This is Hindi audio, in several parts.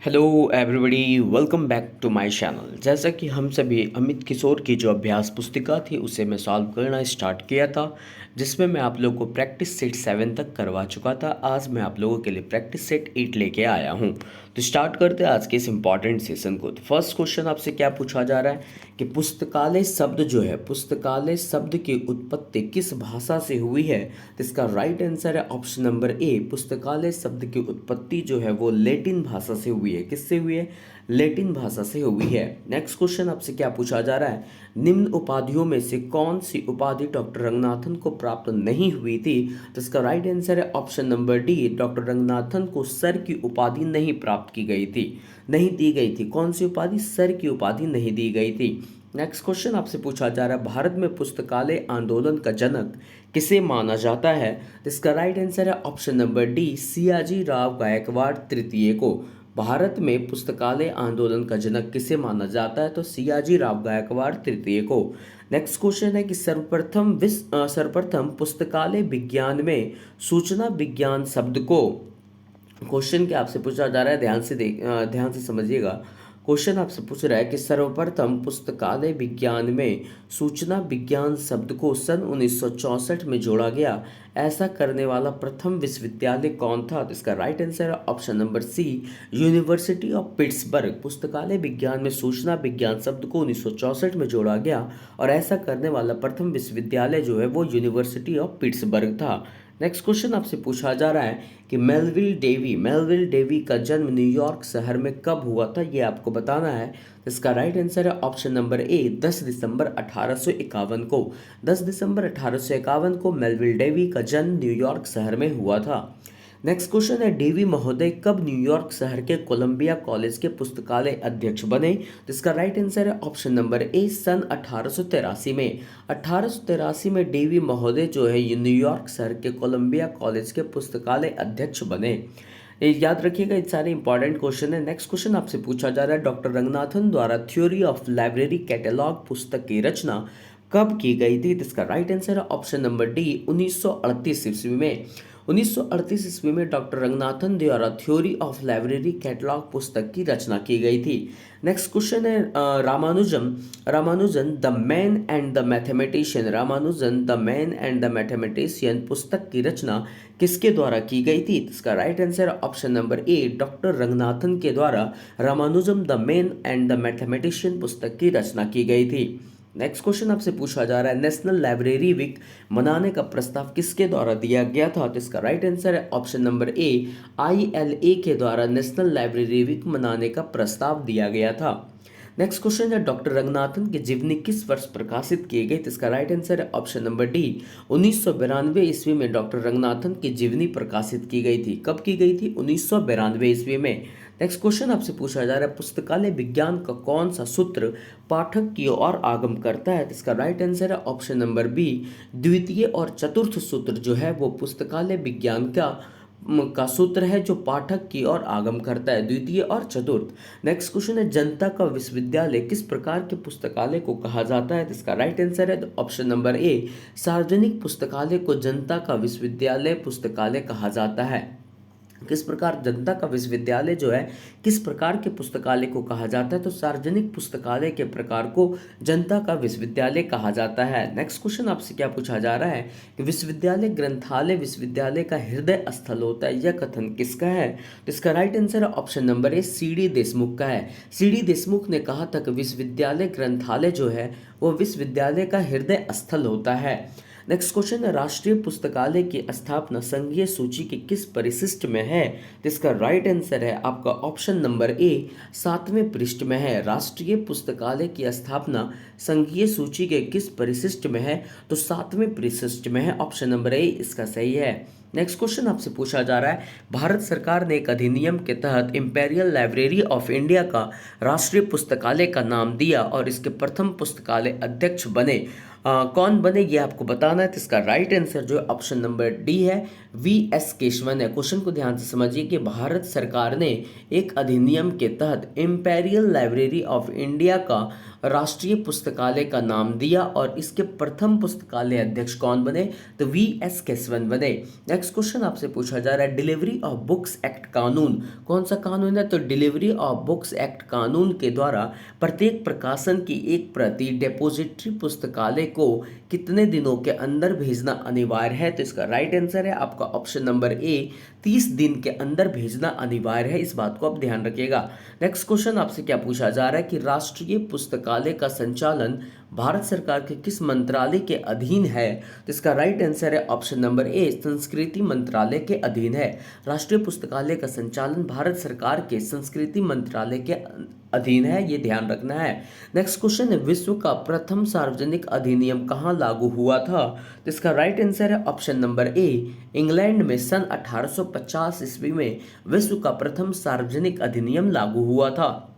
Hello everybody, welcome back to my channel. जैसा कि हम सभी अमित किशोर की जो अभ्यास पुस्तिका थी उसे मैं सॉल्व करना स्टार्ट किया था, जिसमें मैं आप लोगों को प्रैक्टिस सेट 7 तक करवा चुका था। आज मैं आप लोगों के लिए प्रैक्टिस सेट 8 लेके आया हूँ। तो स्टार्ट करते हैं आज के इस इम्पॉर्टेंट सेशन को। तो फर्स्ट क्वेश्चन आपसे क्या पूछा जा रहा है कि पुस्तकालय शब्द जो है, पुस्तकालय शब्द की उत्पत्ति किस भाषा से हुई है। तो इसका राइट आंसर है ऑप्शन नंबर ए। पुस्तकालय शब्द की उत्पत्ति जो है वो लैटिन भाषा से हुई है। किससे हुई है? लैटिन भाषा से हुई है। नेक्स्ट क्वेश्चन आपसे क्या पूछा जा रहा है, निम्न उपाधियों में से कौन सी उपाधि डॉक्टर रंगनाथन को प्राप्त नहीं हुई थी। तो इसका राइट आंसर है option number D. Doctor Ranganathan को सर की उपाधि नहीं प्राप्त की गई थी, नहीं दी गई थी। कौन सी उपाधि? सर की उपाधि नहीं दी गई थी। नेक्स्ट क्वेश्चन आपसे पूछा जा रहा है, भारत में पुस्तकालय आंदोलन का जनक किसे माना जाता है। तो इसका राइट आंसर है option number D, Sayaji Rao Gaekwad तृतीय को। भारत में पुस्तकालय आंदोलन का जनक किसे माना जाता है? तो सियाजी राव गायकवाड़ तृतीय को। नेक्स्ट क्वेश्चन है कि सर्वप्रथम पुस्तकालय विज्ञान में सूचना विज्ञान शब्द को, क्वेश्चन क्या आपसे पूछा जा रहा है, ध्यान से समझिएगा। क्वेश्चन आपसे पूछ रहा है कि सर्वप्रथम पुस्तकालय विज्ञान में सूचना विज्ञान शब्द को सन 1964 में जोड़ा गया, ऐसा करने वाला प्रथम विश्वविद्यालय कौन था। तो इसका राइट आंसर है option number C, university of Pittsburgh. पुस्तकालय विज्ञान में सूचना विज्ञान शब्द को 1964 में जोड़ा गया और ऐसा करने वाला प्रथम विश्वविद्यालय जो है वो यूनिवर्सिटी ऑफ पिट्सबर्ग था। नेक्स्ट क्वेश्चन आपसे पूछा जा रहा है कि मेलविल डेवी का जन्म न्यूयॉर्क शहर में कब हुआ था, ये आपको बताना है। इसका राइट आंसर है ऑप्शन नंबर ए, 10 दिसंबर 1851 को। 10 दिसंबर 1851 को मेलविल डेवी का जन्म न्यूयॉर्क शहर में हुआ था। नेक्स्ट क्वेश्चन है, डेवी महोदय कब न्यूयॉर्क शहर के कोलंबिया कॉलेज के पुस्तकालय अध्यक्ष बने। तो इसका राइट आंसर है ऑप्शन नंबर ए, सन 1883 में। 1883 में डेवी महोदय जो है न्यूयॉर्क शहर के कोलंबिया कॉलेज के पुस्तकालय अध्यक्ष बने। ये याद रखिएगा, ये सारे इंपॉर्टेंट क्वेश्चन है। नेक्स्ट क्वेश्चन आपसे पूछा जा रहा है, डॉक्टर रंगनाथन द्वारा थ्योरी ऑफ लाइब्रेरी कैटलॉग पुस्तक की रचना कब की गई थी। तो इसका राइट आंसर है ऑप्शन नंबर डी, 1938 ईस्वी में। 1938 ईस्वी में डॉक्टर रंगनाथन द्वारा थ्योरी ऑफ लाइब्रेरी कैटलॉग पुस्तक की रचना की गई थी। नेक्स्ट क्वेश्चन है, Ramanujan the man and the mathematician, Ramanujan the man and the mathematician पुस्तक की रचना किसके द्वारा की गई थी। इसका राइट आंसर ऑप्शन नंबर ए, डॉक्टर रंगनाथन के द्वारा Ramanujan the man and the mathematician पुस्तक की रचना की गई थी। नेक्स्ट क्वेश्चन आपसे पूछा जा रहा है, नेशनल लाइब्रेरी वीक मनाने का प्रस्ताव किसके द्वारा दिया गया था। तो इसका राइट आंसर है ऑप्शन नंबर ए, ILA के द्वारा नेशनल लाइब्रेरी वीक मनाने का प्रस्ताव दिया गया था। नेक्स्ट क्वेश्चन है, डॉक्टर रंगनाथन की जीवनी किस वर्ष प्रकाशित की गई। तो इसका राइट आंसर है ऑप्शन नंबर डी, 1992 ईस्वी में डॉक्टर रंगनाथन की जीवनी प्रकाशित की गई थी। कब की गई थी? 1992 ईस्वी में। नेक्स्ट क्वेश्चन आपसे पूछा जा रहा है, पुस्तकालय विज्ञान का कौन सा सूत्र पाठक की ओर आगम करता है। तो इसका राइट आंसर है ऑप्शन नंबर बी, द्वितीय और चतुर्थ सूत्र जो है वो पुस्तकालय विज्ञान का सूत्र है जो पाठक की ओर आगम करता है, द्वितीय और चतुर्थ। नेक्स्ट क्वेश्चन है, जनता का विश्वविद्यालय किस प्रकार के पुस्तकालय को कहा जाता है। तो इसका राइट आंसर है ऑप्शन नंबर ए, सार्वजनिक पुस्तकालय को जनता का विश्वविद्यालय पुस्तकालय कहा जाता है। किस प्रकार जनता का विश्वविद्यालय जो है किस प्रकार के पुस्तकालय को कहा जाता है। तो सार्वजनिक पुस्तकालय के प्रकार को जनता का विश्वविद्यालय कहा जाता है। नेक्स्ट क्वेश्चन आपसे क्या पूछा जा रहा है कि विश्वविद्यालय ग्रंथालय विश्वविद्यालय का हृदय स्थल होता है, यह कथन किसका है। तो इसका राइट आंसर ऑप्शन नंबर ए, CD देशमुख का है। CD देशमुख ने कहा था कि विश्वविद्यालय ग्रंथालय जो है वो विश्वविद्यालय का हृदय स्थल होता है। नेक्स्ट क्वेश्चन है, राष्ट्रीय पुस्तकालय की स्थापना संघीय सूची के किस परिशिष्ट में है। तो इसका राइट आंसर है आपका ऑप्शन नंबर ए, 7वें पृष्ठ में है। राष्ट्रीय पुस्तकालय की स्थापना संघीय सूची के किस परिशिष्ट में है। तो 7वें परिशिष्ट में है, ऑप्शन नंबर ए इसका सही है। नेक्स्ट क्वेश्चन आपसे पूछा जा रहा है, भारत सरकार ने एक अधिनियम के तहत इंपेरियल लाइब्रेरी ऑफ इंडिया का राष्ट्रीय पुस्तकालय का नाम दिया और इसके प्रथम पुस्तकालय अध्यक्ष बने। कौन बने ये आपको बताना है। तो इसका राइट आंसर जो है ऑप्शन नंबर डी है, वी एस केशवन है। क्वेश्चन को ध्यान से समझिए कि भारत सरकार ने एक अधिनियम के तहत इंपेरियल लाइब्रेरी ऑफ इंडिया का राष्ट्रीय पुस्तकालय का नाम दिया और इसके प्रथम पुस्तकालय अध्यक्ष कौन बने, तो वी एस केशवन बने। नेक्स्ट क्वेश्चन आपसे पूछा जा रहा है, डिलीवरी ऑफ बुक्स एक्ट कानून कौन सा कानून है, तो डिलीवरी ऑफ बुक्स एक्ट कानून के द्वारा प्रत्येक प्रकाशन की एक प्रति डिपॉजिटरी पुस्तकालय को कितने दिनों के अंदर भेजना अनिवार्य है, तो इसका राइट आंसर है आपका ऑप्शन नंबर ए, 30 दिन के अंदर भेजना अनिवार्य है। इस बात को आप ध्यान रखिएगा। नेक्स्ट क्वेश्चन आपसे क्या पूछा जा रहा है कि राष्ट्रीय पुस्तकालय का संचालन भारत सरकार के किस मंत्रालय के अधीन है, तो इसका राइट आंसर है ऑप्शन नंबर ए, संस्कृति मंत्रालय के अधीन है। राष्ट्रीय पुस्तकालय का संचालन भारत सरकार के संस्कृति मंत्रालय के अधीन है, ये ध्यान रखना है। नेक्स्ट क्वेश्चन है, विश्व का प्रथम सार्वजनिक अधिनियम कहाँ लागू हुआ था, तो इसका राइट आंसर है ऑप्शन नंबर ए, इंग्लैंड में सन 1850 ईस्वी में विश्व का प्रथम सार्वजनिक अधिनियम लागू हुआ था।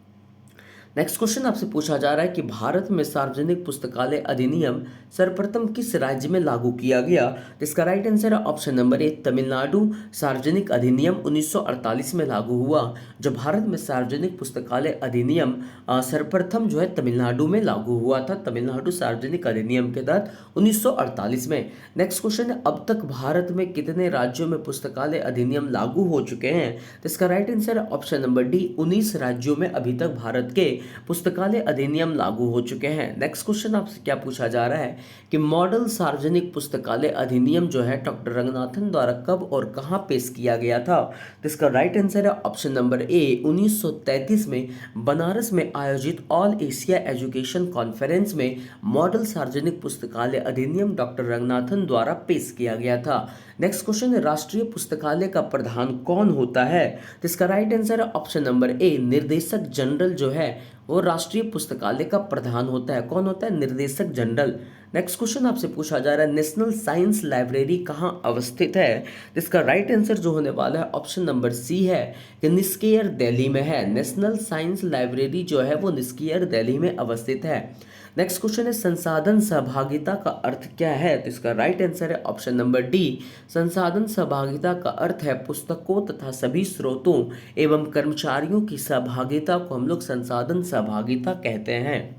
नेक्स्ट क्वेश्चन आपसे पूछा जा रहा है कि भारत में सार्वजनिक पुस्तकालय अधिनियम सर्वप्रथम किस राज्य में लागू किया गया, तो इसका राइट आंसर है ऑप्शन नंबर ए, तमिलनाडु। सार्वजनिक अधिनियम 1948 में लागू हुआ। जो भारत में सार्वजनिक पुस्तकालय अधिनियम सर्वप्रथम जो है तमिलनाडु में लागू हुआ था, तमिलनाडु सार्वजनिक अधिनियम के तहत 1948 में। नेक्स्ट क्वेश्चन है, अब तक भारत में कितने राज्यों में पुस्तकालय अधिनियम लागू हो चुके हैं, तो इसका राइट आंसर है ऑप्शन नंबर डी, 19 राज्यों में अभी तक भारत के पुस्तकालय अधिनियम लागू हो चुके हैं। नेक्स्ट क्वेश्चन आपसे क्या पूछा जा रहा है कि मॉडल सार्वजनिक पुस्तकालय अधिनियम जो है डॉक्टर रंगनाथन द्वारा कब और कहां पेश किया गया था, तो इसका राइट आंसर है ऑप्शन नंबर ए, 1933 में बनारस में आयोजित ऑल एशिया एजुकेशन कॉन्फ्रेंस में मॉडल सार्वजनिक पुस्तकालय अधिनियम डॉक्टर रंगनाथन द्वारा पेश किया गया था। नेक्स्ट क्वेश्चन है, राष्ट्रीय पुस्तकालय का प्रधान कौन होता है, तो इसका राइट आंसर है ऑप्शन नंबर ए, निर्देशक जनरल जो है वो राष्ट्रीय पुस्तकालय का प्रधान होता है। कौन होता है, निर्देशक जनरल। नेक्स्ट क्वेश्चन आपसे पूछा जा रहा है, नेशनल साइंस लाइब्रेरी कहाँ अवस्थित है, इसका राइट आंसर जो होने वाला है ऑप्शन नंबर सी है कि निस्केयर दिल्ली में है। नेशनल साइंस लाइब्रेरी जो है वो निस्केयर दिल्ली में अवस्थित है। नेक्स्ट क्वेश्चन है, संसाधन सहभागिता का अर्थ क्या है, तो इसका राइट आंसर है ऑप्शन नंबर डी, संसाधन सहभागिता का अर्थ है पुस्तकों तथा सभी स्रोतों एवं कर्मचारियों की सहभागिता को हम लोग संसाधन सहभागिता कहते हैं।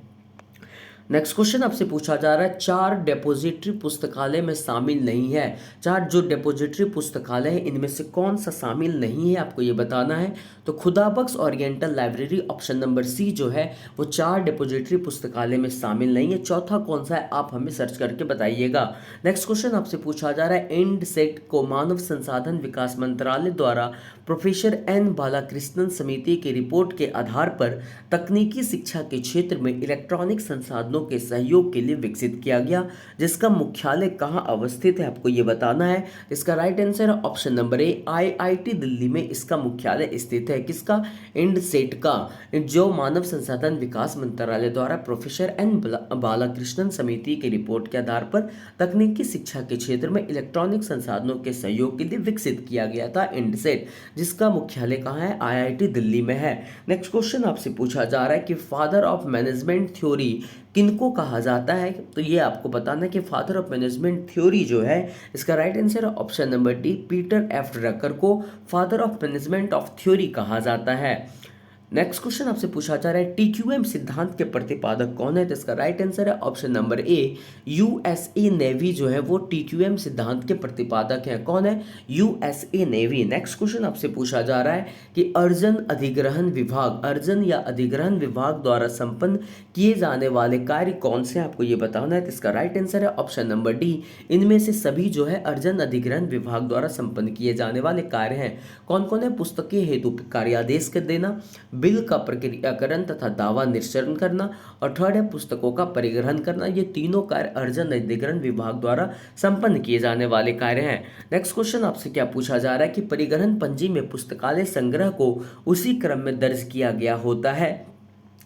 नेक्स्ट क्वेश्चन आपसे पूछा जा रहा है, 4 डिपॉजिटरी पुस्तकालय में शामिल नहीं है। 4 जो डिपॉजिटरी पुस्तकालय है इनमें से कौन सा शामिल नहीं है आपको ये बताना है। तो Khuda Bakhsh oriental library option number C जो है वो 4 डिपॉजिटरी पुस्तकालय में शामिल नहीं है। चौथा कौन सा है आप हमें सर्च करके बताइएगा। नेक्स्ट क्वेश्चन आपसे पूछा जा रहा है, एंड सेट को मानव संसाधन विकास मंत्रालय द्वारा प्रोफेसर एन बालाकृष्णन समिति की रिपोर्ट के आधार पर तकनीकी शिक्षा के क्षेत्र में इलेक्ट्रॉनिक संसाधनों के सहयोग के लिए विकसित किया गया, जिसका मुख्यालय कहां अवस्थित है आपको ये बताना है। इसका राइट आंसर है ऑप्शन नंबर ए, आईआईटी दिल्ली में इसका मुख्यालय स्थित है। किसका, एंड सेट का, जो मानव संसाधन विकास मंत्रालय द्वारा प्रोफेसर एन बालाकृष्णन समिति की रिपोर्ट के आधार पर तकनीकी शिक्षा के क्षेत्र में इलेक्ट्रॉनिक संसाधनों के सहयोग के लिए विकसित किया गया था, एंड सेट, जिसका मुख्यालय कहाँ है, आईआईटी दिल्ली में है। नेक्स्ट क्वेश्चन आपसे पूछा जा रहा है कि फादर ऑफ मैनेजमेंट थ्योरी किनको कहा जाता है, तो ये आपको बताना है कि फादर ऑफ मैनेजमेंट थ्योरी जो है इसका राइट आंसर है option number D, Peter F Drucker को father of management of theory कहा जाता है। नेक्स्ट क्वेश्चन आपसे पूछा जा रहा है, टीक्यूएम सिद्धांत के प्रतिपादक कौन है, तो इसका राइट आंसर है ऑप्शन नंबर ए, यूएसए नेवी जो है वो टीक्यूएम सिद्धांत के प्रतिपादक है। कौन है, यूएसए नेवी। नेक्स्ट क्वेश्चन आपसे पूछा जा रहा है कि अर्जन अधिग्रहण विभाग, अर्जन या अधिग्रहण विभाग द्वारा संपन्न किए जाने वाले कार्य कौन से आपको ये बताना है, तो इसका राइट आंसर है ऑप्शन नंबर डी, इनमें से सभी जो है अर्जन अधिग्रहण विभाग द्वारा संपन्न किए जाने वाले कार्य हैं। कौन कौन है, पुस्तकीय हेतु कार्यादेश कर देना, बिल का प्रक्रियाकरण तथा दावा निश्चरण करना, और थर्ड है पुस्तकों का परिग्रहण करना। ये तीनों कार्य अर्जन अधिग्रहण विभाग द्वारा संपन्न किए जाने वाले कार्य हैं। नेक्स्ट क्वेश्चन आपसे क्या पूछा जा रहा है कि परिग्रहण पंजी में पुस्तकालय संग्रह को उसी क्रम में दर्ज किया गया होता है।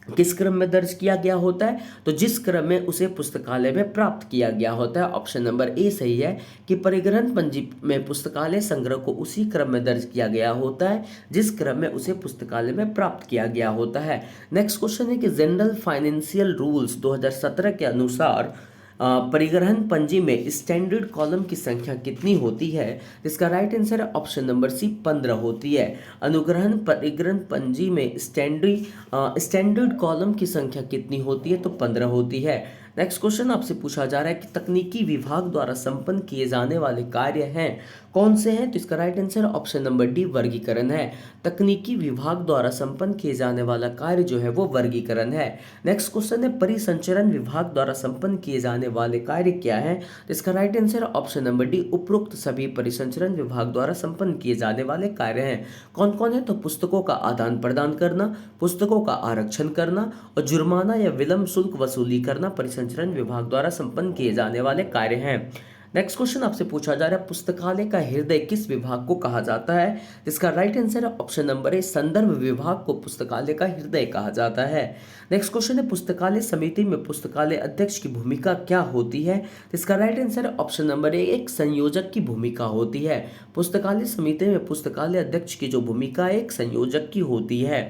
किस क्रम में दर्ज किया गया होता है, तो जिस क्रम में उसे पुस्तकालय में प्राप्त किया गया होता है। ऑप्शन नंबर ए सही है कि परिग्रहण पंजी में पुस्तकालय संग्रह को उसी क्रम में दर्ज किया गया होता है जिस क्रम में उसे पुस्तकालय में प्राप्त किया गया होता है। नेक्स्ट क्वेश्चन है कि जनरल फाइनेंशियल रूल्स 2017 के अनुसार परिग्रहण पंजी में स्टैंडर्ड कॉलम की संख्या कितनी होती है? इसका राइट आंसर है ऑप्शन नंबर सी 15 होती है। अनुग्रहण परिग्रहण पंजी में स्टैंडर्ड कॉलम की संख्या कितनी होती है? तो 15 होती है। नेक्स्ट क्वेश्चन आपसे पूछा जा रहा है कि तकनीकी विभाग द्वारा संपन्न किए जाने वाले कार्य हैं कौन से हैं? तो इसका right answer option number D वर्गीकरण है। तकनीकी विभाग द्वारा संपन्न किए जाने वाला कार्य जो है वो वर्गीकरण है। नेक्स्ट क्वेश्चन है परिसंचरण विभाग द्वारा संपन्न किए जाने वाले कार्य क्या है? तो इसका right answer option number D उपरोक्त सभी परिसंचरण विभाग द्वारा संपन्न किए जाने वाले कार्य हैं। कौन कौन है? तो पुस्तकों का आदान प्रदान करना, पुस्तकों का आरक्षण करना और जुर्माना या विलंब शुल्क वसूली करना परिसंचरण विभाग द्वारा संपन्न किए जाने वाले कार्य हैं। नेक्स्ट क्वेश्चन आपसे पूछा जा रहा है पुस्तकालय का हृदय किस विभाग को कहा जाता है? इसका राइट आंसर है ऑप्शन नंबर ए संदर्भ विभाग को पुस्तकालय का हृदय कहा जाता है। नेक्स्ट क्वेश्चन है पुस्तकालय समिति में पुस्तकालय अध्यक्ष की भूमिका क्या होती है? इसका राइट आंसर है ऑप्शन नंबर ए एक संयोजक की भूमिका होती है। पुस्तकालय समिति में पुस्तकालय अध्यक्ष की जो भूमिका है एक संयोजक की होती है।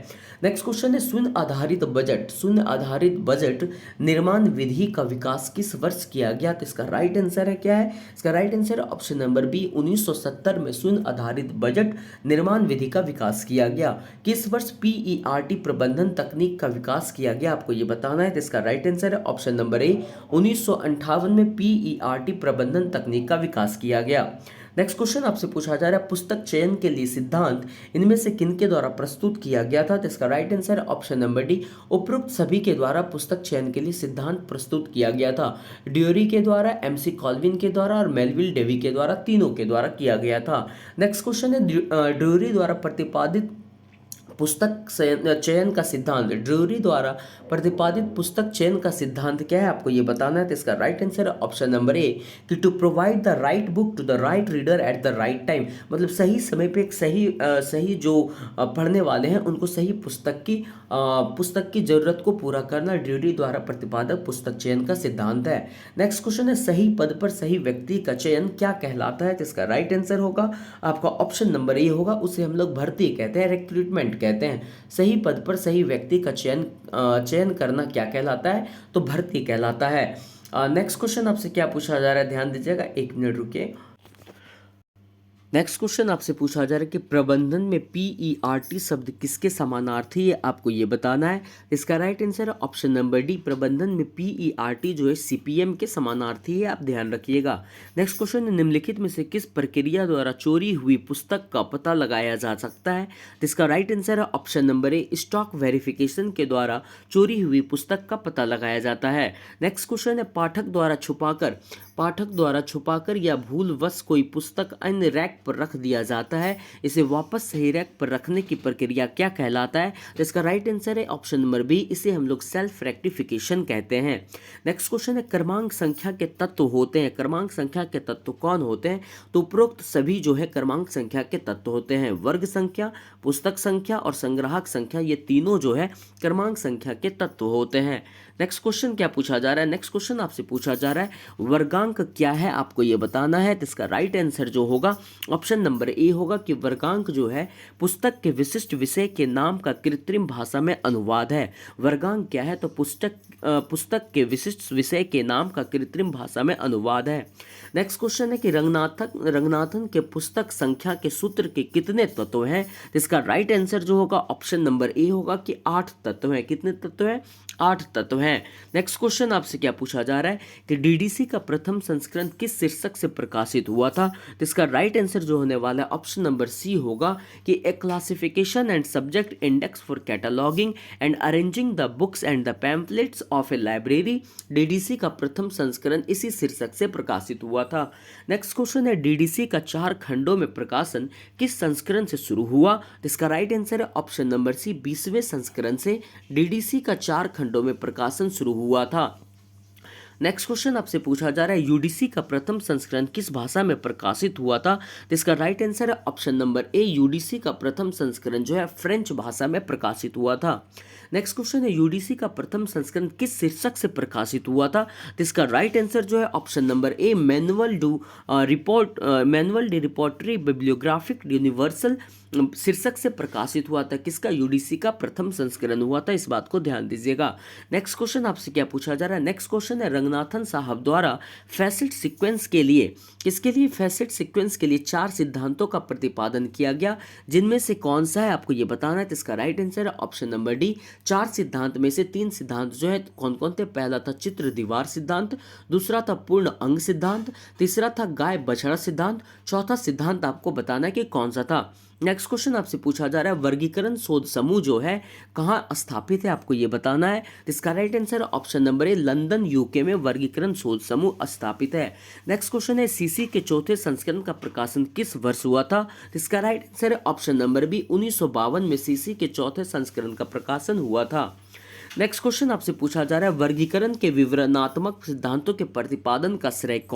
नेक्स्ट क्वेश्चन है शून्य आधारित बजट निर्माण विधि का विकास किस वर्ष किया गया? तो इसका राइट आंसर है क्या है? इसका राइट आंसर है ऑप्शन नंबर बी 1970 में शून्य आधारित बजट निर्माण विधि का विकास किया गया। किस वर्ष पीईआरटी प्रबंधन तकनीक का विकास किया गया आपको ये बताना है। तो इसका राइट आंसर है ऑप्शन नंबर ए 1958 में पीईआरटी प्रबंधन तकनीक का विकास किया गया। नेक्स्ट क्वेश्चन आपसे पूछा जा रहा है पुस्तक चयन के लिए सिद्धांत इनमें से किनके द्वारा प्रस्तुत किया गया था? तो इसका राइट आंसर है ऑप्शन नंबर डी उपरोक्त सभी के द्वारा पुस्तक चयन के लिए सिद्धांत प्रस्तुत किया गया था। ड्यूरी के द्वारा, एमसी कॉल्विन के द्वारा और मेलविल डेवी के द्वारा, तीनों के द्वारा किया गया था। नेक्स्ट क्वेश्चन है ड्यूरी द्वारा प्रतिपादित पुस्तक चयन का सिद्धांत, ड्यूरी द्वारा प्रतिपादित पुस्तक चयन का सिद्धांत क्या है आपको ये बताना है। तो इसका राइट आंसर है ऑप्शन नंबर ए कि to provide the right book to the right reader at the right time, मतलब सही समय पे एक सही जो पढ़ने वाले हैं उनको सही पुस्तक की जरूरत को पूरा करना ड्यूरी द्वारा प्रतिपादक पुस्तक चयन का सिद्धांत है। नेक्स्ट क्वेश्चन है सही पद पर सही व्यक्ति का चयन क्या कहलाता है? तो इसका राइट आंसर होगा आपका ऑप्शन नंबर ए होगा, उसे हम लोग भर्ती कहते हैं, रिक्रूटमेंट कहते हैं। सही पद पर सही व्यक्ति का चयन करना क्या कहलाता है? तो भर्ती कहलाता है। नेक्स्ट क्वेश्चन आपसे क्या पूछा जा रहा है ध्यान दीजिएगा, एक मिनट रुकिए। नेक्स्ट क्वेश्चन आपसे पूछा जा रहा है कि प्रबंधन में पीईआरटी शब्द किसके समानार्थी है आपको ये बताना है। इसका राइट आंसर है ऑप्शन नंबर डी प्रबंधन में पीईआरटी जो है सीपीएम के समानार्थी है, आप ध्यान रखिएगा। नेक्स्ट क्वेश्चन है निम्नलिखित में से किस प्रक्रिया द्वारा चोरी हुई पुस्तक का पता लगाया जा सकता है? इसका राइट आंसर है ऑप्शन नंबर ए स्टॉक वेरिफिकेशन के द्वारा चोरी हुई पुस्तक का पता लगाया जाता है। नेक्स्ट क्वेश्चन है पाठक द्वारा छुपाकर या भूलवश कोई पुस्तक अन्य रैक पर रख दिया जाता है, इसे वापस सही रैक पर रखने की प्रक्रिया क्या कहलाता है? तो इसका राइट आंसर है ऑप्शन नंबर बी, इसे हम लोग सेल्फ रेक्टिफिकेशन कहते हैं। नेक्स्ट क्वेश्चन है क्रमांक संख्या के तत्व होते हैं, क्रमांक संख्या के तत्व कौन होते हैं? तो उपरोक्त सभी जो है क्रमांक संख्या के तत्व होते हैं। वर्ग संख्या, पुस्तक संख्या और संग्राहक संख्या, ये तीनों जो है क्रमांक संख्या के तत्व होते हैं। नेक्स्ट क्वेश्चन क्या पूछा जा रहा है? नेक्स्ट क्वेश्चन आपसे पूछा जा रहा है वर्गांक क्या है आपको ये बताना है। तो इसका राइट आंसर जो होगा ऑप्शन नंबर ए होगा कि वर्गांक जो है पुस्तक के विशिष्ट विषय के नाम का कृत्रिम भाषा में अनुवाद है। वर्गांक क्या है? तो पुस्तक के विशिष्ट विषय के नाम का कृत्रिम भाषा में अनुवाद है। नेक्स्ट क्वेश्चन है कि रंगनाथन के पुस्तक संख्या के सूत्र के कितने तत्व हैं? तो इसका राइट आंसर जो होगा ऑप्शन नंबर ए होगा कि 8 तत्व हैं। कितने तत्व हैं? 8 तत्व हैं। नेक्स्ट क्वेश्चन आपसे क्या पूछा जा रहा है कि डीडीसी का प्रथम संस्करण किस शीर्षक से प्रकाशित हुआ था? तो इसका राइट आंसर जो होने वाला है ऑप्शन नंबर सी होगा कि a classification and subject index for cataloguing and arranging the books and the pamphlets of a library. DDC का प्रथम संस्करण इसी शीर्षक से प्रकाशित हुआ था। नेक्स्ट क्वेश्चन है डीडीसी का 4 खंडों में प्रकाशन किस संस्करण से शुरू हुआ? तो इसका राइट आंसर है ऑप्शन नंबर सी 20वें संस्करण से डीडीसी का 4 खंडों में प्रकाशन शुरू हुआ था। नेक्स्ट क्वेश्चन आपसे पूछा जा रहा है यूडीसी का प्रथम संस्करण किस भाषा में प्रकाशित हुआ था? तो इसका राइट आंसर है ऑप्शन नंबर ए यूडीसी का प्रथम संस्करण जो है फ्रेंच भाषा में प्रकाशित हुआ था। नेक्स्ट क्वेश्चन है यूडीसी का प्रथम संस्करण किस शीर्षक से प्रकाशित हुआ था? तो इसका राइट आंसर जो है ऑप्शन नंबर ए manual D repertory bibliographic universal शीर्षक से प्रकाशित हुआ था। किसका? यूडीसी का प्रथम संस्करण हुआ था, इस बात को ध्यान दीजिएगा। नेक्स्ट क्वेश्चन आपसे क्या पूछा जा रहा है? नेक्स्ट क्वेश्चन है रंगनाथन साहब द्वारा फैसेट सीक्वेंस के लिए, किसके लिए, फैसेट सीक्वेंस के लिए 4 सिद्धांतों का प्रतिपादन किया गया, जिनमें से कौन सा है आपको ये बताना है। तो इसका राइट आंसर है ऑप्शन नंबर डी। 4 सिद्धांत में से 3 सिद्धांत जो है कौन कौन थे। पहला था चित्र दीवार सिद्धांत, दूसरा था पूर्ण अंग सिद्धांत, तीसरा था गाय बछड़ा सिद्धांत, चौथा सिद्धांत आपको बताना है कि कौन सा था। नेक्स्ट क्वेश्चन आपसे पूछा जा रहा है वर्गीकरण शोध समूह जो है कहाँ स्थापित है, आपको ये बताना है। इसका राइट आंसर ऑप्शन नंबर ए, लंदन यूके में वर्गीकरण शोध समूह स्थापित है। नेक्स्ट क्वेश्चन है सीसी के चौथे संस्करण का प्रकाशन किस वर्ष हुआ था। इसका राइट आंसर है ऑप्शन नंबर बी, 1952 में सीसी के चौथे संस्करण का प्रकाशन हुआ था। नेक्स्ट क्वेश्चन आपसे पूछा जा रहा है वर्गीकरण के विवरणात्मक सिद्धांतों के प्रतिपादन का श्रेय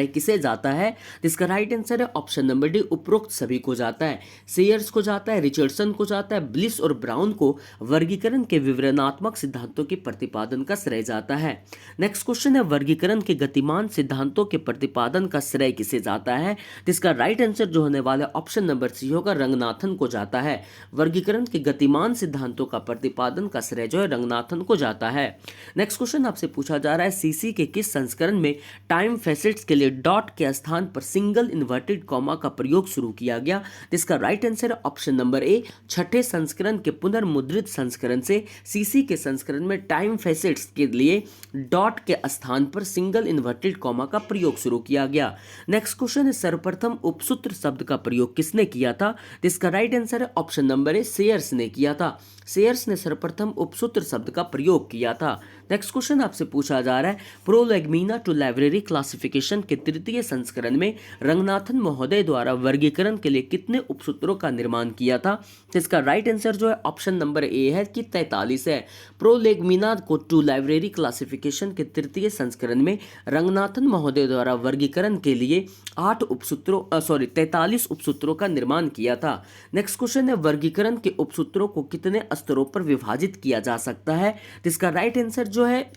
किसे जाता है। इसका राइट आंसर है ऑप्शन नंबर डी, उपरोक्त सभी को जाता है। सेयर्स को जाता है, रिचर्डसन को जाता है, ब्लिस और ब्राउन को वर्गीकरण के विवरणात्मक सिद्धांतों के प्रतिपादन का श्रेय जाता है। नेक्स्ट क्वेश्चन है वर्गीकरण के गतिमान सिद्धांतों के प्रतिपादन का श्रेय किसे जाता है। इसका राइट आंसर जो होने वाला है ऑप्शन नंबर सी होगा, रंगनाथन को जाता है। वर्गीकरण के गतिमान सिद्धांतों का प्रतिपादन का श्रेय जो है रंगनाथन को जाता है। नेक्स्ट क्वेश्चन आपसे पूछा जा रहा है सीसी के किस संस्करण में टाइम फैसेट्स के लिए डॉट के स्थान पर सिंगल इन्वर्टेड कॉमा का प्रयोग शुरू किया गया। इसका राइट आंसर है ऑप्शन नंबर ए, छठे संस्करण के पुनर्मुद्रित संस्करण से सीसी के संस्करण में टाइम फैसेट्स के लिए डॉट के स्थान पर सिंगल इन्वर्टेड कॉमा का प्रयोग शुरू किया गया। नेक्स्ट क्वेश्चन है सर्वप्रथम उपसूत्र शब्द का प्रयोग किसने किया था। इसका राइट आंसर है ऑप्शन नंबर ए, सेयर्स ने किया था। सेयर्स ने सर्वप्रथम उपसूत्र शब्द का प्रयोग किया था। नेक्स्ट क्वेश्चन आपसे पूछा जा रहा है प्रोलेगमीना टू लाइब्रेरी क्लासिफिकेशन के तृतीय संस्करण में रंगनाथन महोदय द्वारा वर्गीकरण के लिए कितने उपसूत्रों का निर्माण किया था। तो इसका राइट आंसर जो है ऑप्शन नंबर ए है कि 43 है। प्रोलेगमीना को टू लाइब्रेरी क्लासिफिकेशन के तृतीय संस्करण में रंगनाथन महोदय द्वारा वर्गीकरण के लिए 43 उपसूत्रों का निर्माण किया था। नेक्स्ट क्वेश्चन है वर्गीकरण के उपसूत्रों को कितने स्तरों पर विभाजित किया जा सकता है। तो इसका राइट आंसर जो है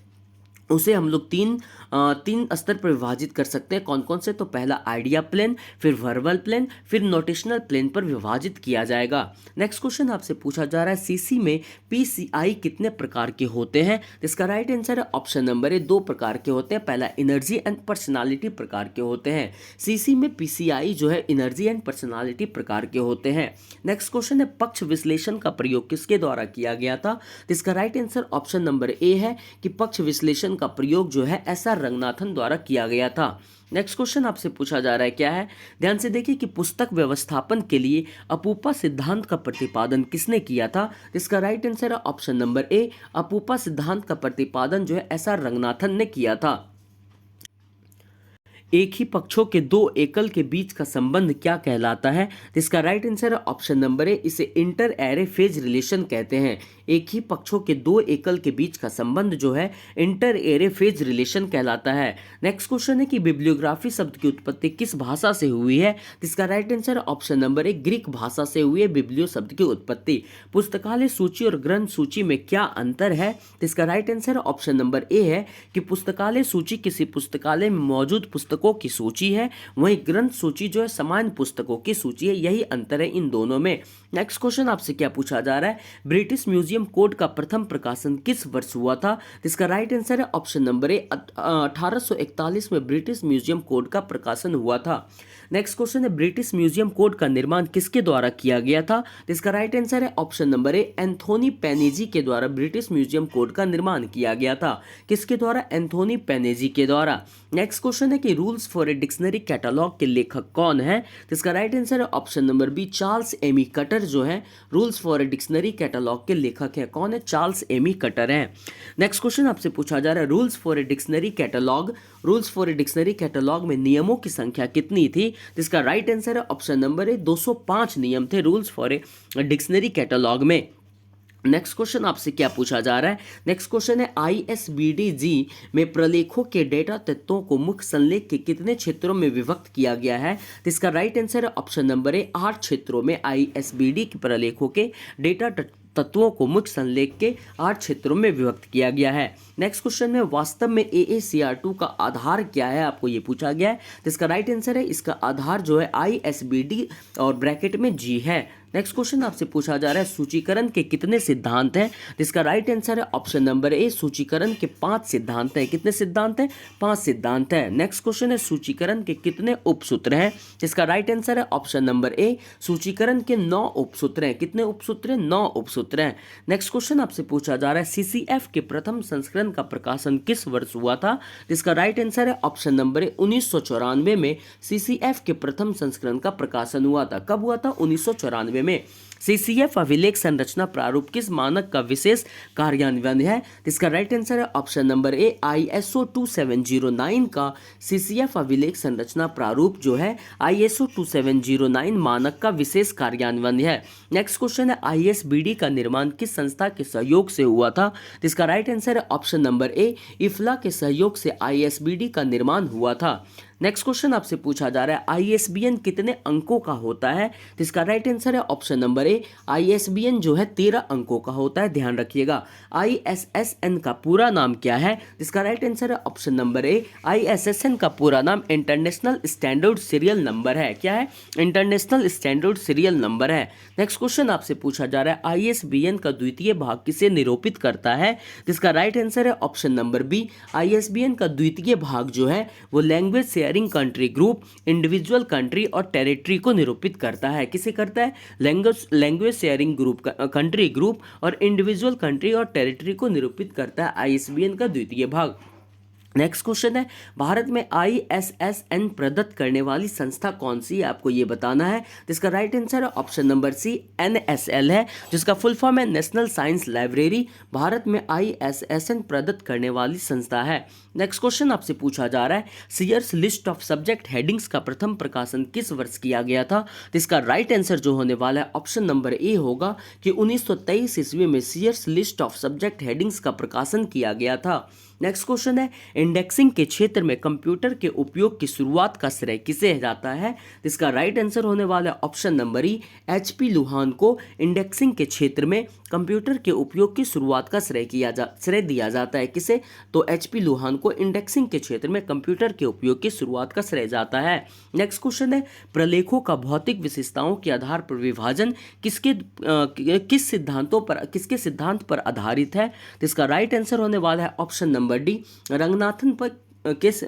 उसे हम लोग तीन स्तर पर विभाजित कर सकते हैं। कौन कौन से, तो पहला आइडिया प्लेन, फिर वर्बल प्लेन, फिर नोटेशनल प्लेन पर विभाजित किया जाएगा। नेक्स्ट क्वेश्चन आपसे पूछा जा रहा है सीसी में पीसीआई कितने प्रकार के होते हैं। इसका राइट आंसर है ऑप्शन नंबर ए, 2 प्रकार के होते हैं। पहला एनर्जी एंड पर्सनालिटी प्रकार के होते हैं। सीसी में पीसीआई जो है एनर्जी एंड पर्सनालिटी प्रकार के होते हैं। नेक्स्ट क्वेश्चन है पक्ष विश्लेषण का प्रयोग किसके द्वारा किया गया था। इसका राइट आंसर ऑप्शन नंबर ए है कि पक्ष विश्लेषण का प्रयोग जो है एसआर रंगनाथन द्वारा किया गया था। नेक्स्ट क्वेश्चन आपसे पूछा जा रहा है क्या है, ध्यान से देखिए कि पुस्तक व्यवस्थापन के लिए अपूपा सिद्धांत का प्रतिपादन किसने किया था। इसका राइट आंसर है ऑप्शन नंबर ए, अपूपा सिद्धांत का प्रतिपादन जो है एसआर रंगनाथन ने किया था। एक ही पक्षों के 2 एकल के बीच का संबंध क्या कहलाता है। इसका राइट आंसर है ऑप्शन नंबर ए, इसे इंटर एरे फेज रिलेशन कहते हैं। एक ही पक्षों के 2 एकल के बीच का संबंध जो है इंटर एरे फेज रिलेशन कहलाता है। नेक्स्ट क्वेश्चन है कि बिब्लियोग्राफी शब्द की उत्पत्ति किस भाषा से हुई है। इसका राइट आंसर है ऑप्शन नंबर ए, ग्रीक भाषा से हुई है बिब्लियो शब्द की उत्पत्ति। पुस्तकालय सूची और ग्रंथ सूची में क्या अंतर है। इसका राइट आंसर ऑप्शन नंबर ए है कि पुस्तकालय सूची किसी पुस्तकालय में मौजूद पुस्तकों की सूची है, वहीं ग्रंथ सूची जो है सामान्य पुस्तकों की सूची है। यही अंतर है इन दोनों में। नेक्स्ट क्वेश्चन आपसे क्या पूछा जा रहा है, ब्रिटिश म्यूजियम कोड का प्रथम प्रकाशन किस वर्ष हुआ था। इसका राइट आंसर है ऑप्शन नंबर ए, 1841 में ब्रिटिश म्यूजियम कोड का प्रकाशन हुआ था। नेक्स्ट क्वेश्चन है ब्रिटिश म्यूजियम कोड का निर्माण किसके द्वारा किया गया था। इसका राइट आंसर है ऑप्शन नंबर ए, एंथोनी पेनेजी के द्वारा ब्रिटिश म्यूजियम कोड का निर्माण किया गया था। किसके द्वारा, एंथोनी पेनेजी के द्वारा। नेक्स्ट क्वेश्चन है कि rules for a dictionary catalogue के लेखक कौन है। इसका राइट आंसर है option number B, Charles Ammi Cutter जो है rules for a dictionary catalogue के लेखक है। कौन है, चार्ल्स एमी कटर है। नेक्स्ट क्वेश्चन आपसे पूछा जा रहा है rules for a dictionary catalogue में नियमों की संख्या कितनी थी। इसका राइट आंसर है ऑप्शन नंबर ए, 205 नियम थे rules for a dictionary catalogue में। नेक्स्ट क्वेश्चन आपसे क्या पूछा जा रहा है, नेक्स्ट क्वेश्चन है ISBD-G में प्रलेखों के डेटा तत्वों को मुख्य संलेख के कितने क्षेत्रों में विभक्त किया गया है। तो इसका राइट आंसर है ऑप्शन नंबर ए, 8 क्षेत्रों में ISBD के प्रलेखों के डेटा तत्वों को मुख्य संलेख के 8 क्षेत्रों में विभक्त किया गया है। नेक्स्ट क्वेश्चन में वास्तव में AACR2 का आधार क्या है, आपको ये पूछा गया है। तो इसका राइट आंसर है इसका आधार जो है ISBD और ब्रैकेट में G है। नेक्स्ट क्वेश्चन आपसे पूछा जा रहा है सूचीकरण के कितने सिद्धांत हैं? जिसका राइट आंसर है ऑप्शन नंबर ए, सूचीकरण के 5 सिद्धांत हैं। कितने सिद्धांत हैं? 5 सिद्धांत हैं। नेक्स्ट क्वेश्चन है सूचीकरण के कितने उपसूत्र हैं? जिसका राइट आंसर है ऑप्शन नंबर ए, सूचीकरण के 9 उपसूत्र हैं। कितने उपसूत्र हैं? 9 उपसूत्र हैं। नेक्स्ट क्वेश्चन आपसे पूछा जा रहा है सीसीएफ के प्रथम संस्करण का प्रकाशन किस वर्ष हुआ था? जिसका राइट आंसर है ऑप्शन नंबर ए, 1994 में सीसीएफ के प्रथम संस्करण का प्रकाशन हुआ था। कब हुआ था? 1994 में। सीसीएफ अभिलेख संरचना प्रारूप किस मानक का विशेष कार्यान्वयन है? इसका राइट आंसर है ऑप्शन नंबर ए, ISO 2709 का सीसीएफ अभिलेख संरचना प्रारूप जो है ISO 2709 मानक का विशेष कार्यान्वयन है। नेक्स्ट क्वेश्चन है ISBD का निर्माण किस संस्था के सहयोग से हुआ था? इसका राइट आंसर है ऑप्शन नंबर ए, इफ्ला के सहयोग से ISBD का निर्माण हुआ था। नेक्स्ट क्वेश्चन आपसे पूछा जा रहा है ISBN कितने अंकों का होता है? तो इसका राइट आंसर है ऑप्शन नंबर ए, ISBN जो है 13 अंकों का होता है। ध्यान रखिएगा। ISSN का पूरा नाम क्या है? इसका राइट आंसर है ऑप्शन नंबर ए, ISSN का पूरा नाम इंटरनेशनल स्टैंडर्ड सीरियल नंबर है। क्या है? इंटरनेशनल स्टैंडर्ड सीरियल नंबर है। नेक्स्ट क्वेश्चन आपसे पूछा जा रहा है ISBN का द्वितीय भाग किसे निरूपित करता है? जिसका राइट आंसर है ऑप्शन नंबर बी, ISBN का द्वितीय भाग जो है वो language sharing country group, individual country और टेरिटरी को निरूपित करता है। किसे करता है? Language sharing group, country group और इंडिविजुअल कंट्री और टेरिटरी को निरूपित करता है ISBN का द्वितीय भाग। नेक्स्ट क्वेश्चन है भारत में ISSN प्रदत्त करने वाली संस्था कौन सी है? आपको ये बताना है। जिसका राइट आंसर है ऑप्शन नंबर सी, NSL है, जिसका फुल फॉर्म है नेशनल साइंस लाइब्रेरी। भारत में ISSN प्रदत्त करने वाली संस्था है। नेक्स्ट क्वेश्चन आपसे पूछा जा रहा है Sears list of subject headings का प्रथम प्रकाशन किस वर्ष किया गया था? तो इसका राइट आंसर जो होने वाला है ऑप्शन नंबर ए होगा कि 1923 ईस्वी में Sears list of subject headings का प्रकाशन किया गया था। नेक्स्ट क्वेश्चन है इंडेक्सिंग के क्षेत्र में कंप्यूटर के उपयोग की शुरुआत का श्रेय किसे जाता है? इसका राइट आंसर होने वाला है ऑप्शन नंबर ई, HP लुहान को इंडेक्सिंग के क्षेत्र में कंप्यूटर के उपयोग की शुरुआत का श्रेय दिया जाता है। किसे? तो HP लुहान को इंडेक्सिंग के क्षेत्र में कंप्यूटर के उपयोग की शुरुआत का श्रेय जाता है। नेक्स्ट क्वेश्चन है प्रलेखों का भौतिक विशेषताओं के आधार पर विभाजन किसके सिद्धांत पर आधारित है? तो इसका राइट आंसर होने वाला है ऑप्शन नंबर डी, रंगनाथन पर किस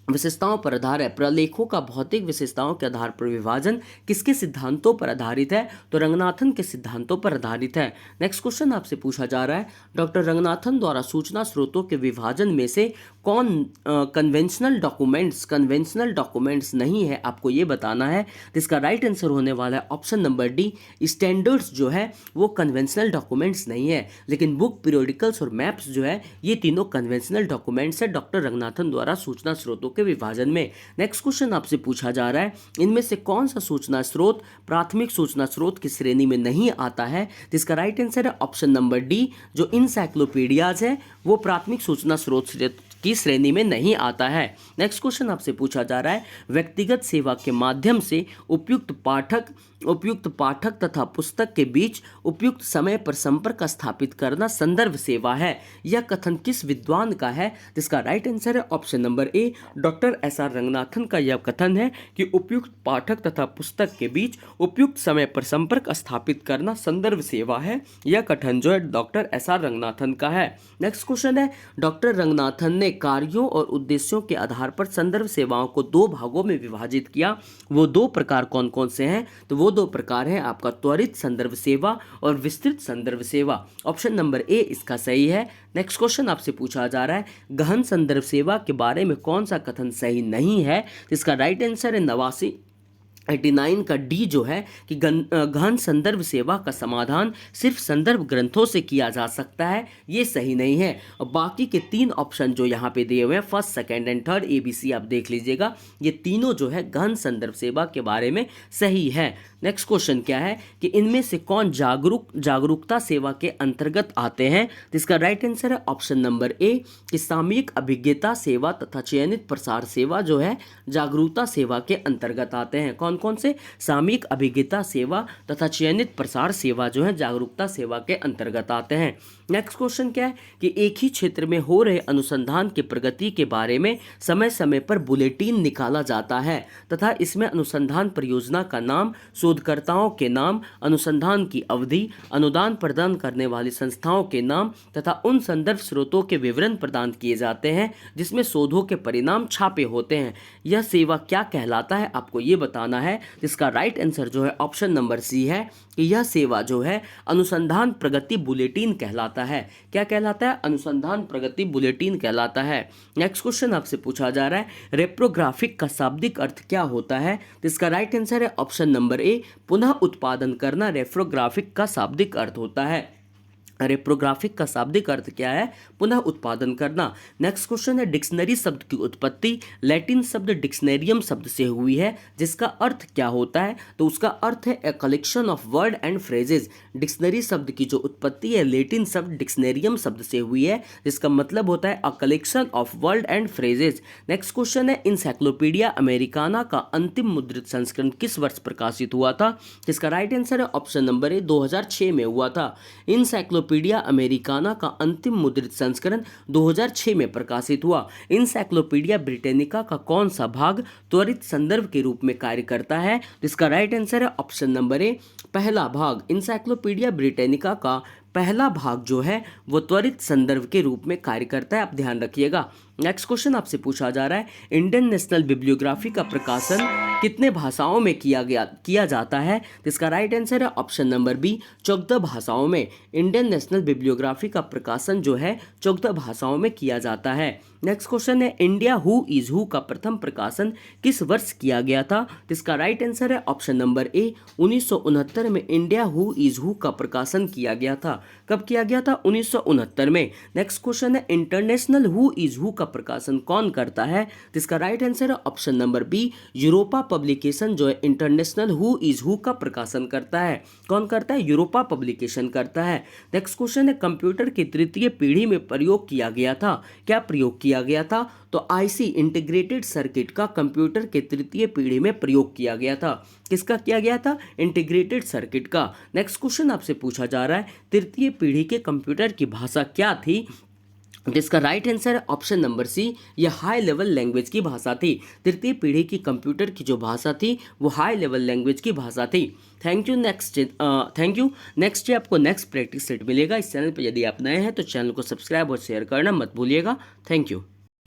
विशेषताओं पर आधार है? प्रलेखों का भौतिक विशेषताओं के आधार पर विभाजन किसके सिद्धांतों पर आधारित है? तो रंगनाथन के सिद्धांतों पर आधारित है। नेक्स्ट क्वेश्चन आपसे पूछा जा रहा है डॉक्टर रंगनाथन द्वारा सूचना स्रोतों के विभाजन में से कौन कन्वेंशनल डॉक्यूमेंट्स नहीं है? आपको ये बताना है। इसका राइट आंसर होने वाला है ऑप्शन नंबर डी, स्टैंडर्ड्स जो है वो कन्वेंशनल डॉक्यूमेंट्स नहीं है, लेकिन बुक, पीरियोडिकल्स और मैप्स जो है ये तीनों कन्वेंशनल डॉक्यूमेंट्स है डॉक्टर रंगनाथन द्वारा सूचना स्रोतों के विभाजन में। नेक्स्ट क्वेश्चन आपसे पूछा जा रहा है इनमें से कौन सा सूचना स्रोत प्राथमिक सूचना स्रोत की श्रेणी में नहीं आता है? जिसका राइट आंसर है ऑप्शन नंबर डी, जो इंसाइक्लोपीडियाज है वो प्राथमिक सूचना स्रोत की श्रेणी में नहीं आता है। नेक्स्ट क्वेश्चन आपसे पूछा जा रहा है व्यक्तिगत सेवा के माध्यम से उपयुक्त पाठक तथा पुस्तक के बीच उपयुक्त समय पर संपर्क स्थापित करना संदर्भ सेवा है। यह कथन किस विद्वान का है? जिसका राइट आंसर है ऑप्शन नंबर ए, डॉक्टर SR रंगनाथन का यह कथन है कि उपयुक्त पाठक तथा पुस्तक के बीच उपयुक्त समय पर संपर्क स्थापित करना संदर्भ सेवा है। यह कथन जो है डॉक्टर SR रंगनाथन का है। नेक्स्ट क्वेश्चन है डॉक्टर रंगनाथन ने कार्यों और उद्देश्यों के आधार पर संदर्भ सेवाओं को 2 भागों में विभाजित किया। वो 2 प्रकार कौन कौन से हैं? तो वो 2 प्रकार हैं आपका त्वरित संदर्भ सेवा और विस्तृत संदर्भ सेवा। ऑप्शन नंबर ए इसका सही है। नेक्स्ट क्वेश्चन आपसे पूछा जा रहा है गहन संदर्भ सेवा के बारे में कौन सा कथन सही नहीं है? इसका राइट आंसर है 89 का डी जो है कि गहन संदर्भ सेवा का समाधान सिर्फ संदर्भ ग्रंथों से किया जा सकता है। ये सही नहीं है। और बाकी के 3 ऑप्शन जो यहाँ पे दिए हुए हैं first, second and third ABC आप देख लीजिएगा, ये तीनों जो है गहन संदर्भ सेवा के बारे में सही है। नेक्स्ट क्वेश्चन क्या है कि इनमें से कौन जागरूकता सेवा के अंतर्गत आते हैं? जिसका राइट आंसर है ऑप्शन नंबर ए कि सामयिक अभिज्ञता सेवा तथा चयनित प्रसार सेवा जो है जागरूकता सेवा के अंतर्गत आते हैं। कौन कौन से? सामयिक अभिज्ञता सेवा तथा चयनित प्रसार सेवा जो है जागरूकता सेवा के अंतर्गत आते हैं। नेक्स्ट क्वेश्चन क्या है कि एक ही क्षेत्र में हो रहे अनुसंधान की प्रगति के बारे में समय समय पर बुलेटिन निकाला जाता है तथा इसमें अनुसंधान परियोजना का नाम शोधकर्ताओं के नाम, अनुसंधान की अवधि, अनुदान प्रदान करने वाली संस्थाओं के नाम तथा उन संदर्भ स्रोतों के विवरण प्रदान किए जाते हैं जिसमें शोधों के परिणाम छापे होते हैं। यह सेवा क्या कहलाता है, आपको ये बताना है। इसका राइट आंसर जो है ऑप्शन नंबर सी है कि यह सेवा जो है अनुसंधान प्रगति बुलेटिन कहलाता है। क्या कहलाता है? अनुसंधान प्रगति बुलेटिन कहलाता है। नेक्स्ट क्वेश्चन आपसे पूछा जा रहा है, रेप्रोग्राफिक का शाब्दिक अर्थ क्या होता है? तो इसका राइट आंसर है ऑप्शन नंबर ए, पुनः उत्पादन करना रेप्रोग्राफिक का शाब्दिक अर्थ होता है। रेप्रोग्राफिक का शाब्दिक अर्थ क्या है? पुनः उत्पादन करना। नेक्स्ट क्वेश्चन है, डिक्शनरी शब्द की उत्पत्ति लैटिन शब्द डिक्शनेरियम शब्द से हुई है, जिसका अर्थ क्या होता है? तो उसका अर्थ है a collection of word and phrases. Dictionary शब्द की जो उत्पत्ति है लैटिन शब्द डिक्शनेरियम शब्द से हुई है, जिसका मतलब होता है a collection of word and phrases. Next question है, इंसाइक्लोपीडिया अमेरिकाना का अंतिम मुद्रित संस्करण किस वर्ष प्रकाशित हुआ था? जिसका राइट आंसर है ऑप्शन नंबर ए, 2006 में हुआ था। इंसाइक्लोपीडिया अमेरिकाना का अंतिम मुद्रित संस्करण 2006 में प्रकाशित हुआ। इंसाइक्लोपीडिया ब्रिटेनिका का कौन सा भाग त्वरित संदर्भ के रूप में कार्य करता है? इसका राइट आंसर है ऑप्शन नंबर ए, पहला भाग। इंसाइक्लोपीडिया ब्रिटेनिका का पहला भाग जो है वो त्वरित संदर्भ के रूप में कार्य करता है, आप ध्यान रखिएगा। नेक्स्ट क्वेश्चन आपसे पूछा जा रहा है, इंडियन नेशनल बिब्लियोग्राफी का प्रकाशन कितने भाषाओं में किया जाता है? इसका राइट आंसर है ऑप्शन नंबर बी, 14 भाषाओं में। इंडियन नेशनल बिब्लियोग्राफी का प्रकाशन जो है 14 भाषाओं में किया जाता है। नेक्स्ट क्वेश्चन है, इंडिया हु इज हु का प्रथम प्रकाशन किस वर्ष किया गया था? इसका राइट आंसर है ऑप्शन नंबर ए, 1969 में इंडिया हु इज हु का प्रकाशन किया गया था। कब किया गया था? 1969 में। नेक्स्ट क्वेश्चन है, इंटरनेशनल हु इज हु का प्रकाशन कौन करता है? इसका राइट आंसर है option number B, Europa publication जो है इंटरनेशनल हु इज हु का प्रकाशन करता है। कौन करता है? यूरोपा पब्लिकेशन करता है। नेक्स्ट क्वेश्चन है, कंप्यूटर की तृतीय पीढ़ी में प्रयोग किया गया था। क्या प्रयोग किया गया था? तो आईसी इंटीग्रेटेड सर्किट का कंप्यूटर के तृतीय पीढ़ी में प्रयोग किया गया था। किसका किया गया था? इंटीग्रेटेड सर्किट का। नेक्स्ट क्वेश्चन आपसे पूछा जा रहा है, तृतीय पीढ़ी के कंप्यूटर की भाषा क्या थी? जिसका राइट आंसर है ऑप्शन नंबर सी, यह हाई लेवल लैंग्वेज की भाषा थी। तृतीय पीढ़ी की कंप्यूटर की जो भाषा थी वो हाई लेवल लैंग्वेज की भाषा थी। Thank you. नेक्स्ट डे आपको नेक्स्ट प्रैक्टिस सेट मिलेगा। इस चैनल पर यदि आप नए हैं तो चैनल को सब्सक्राइब और शेयर करना मत भूलिएगा। Thank you.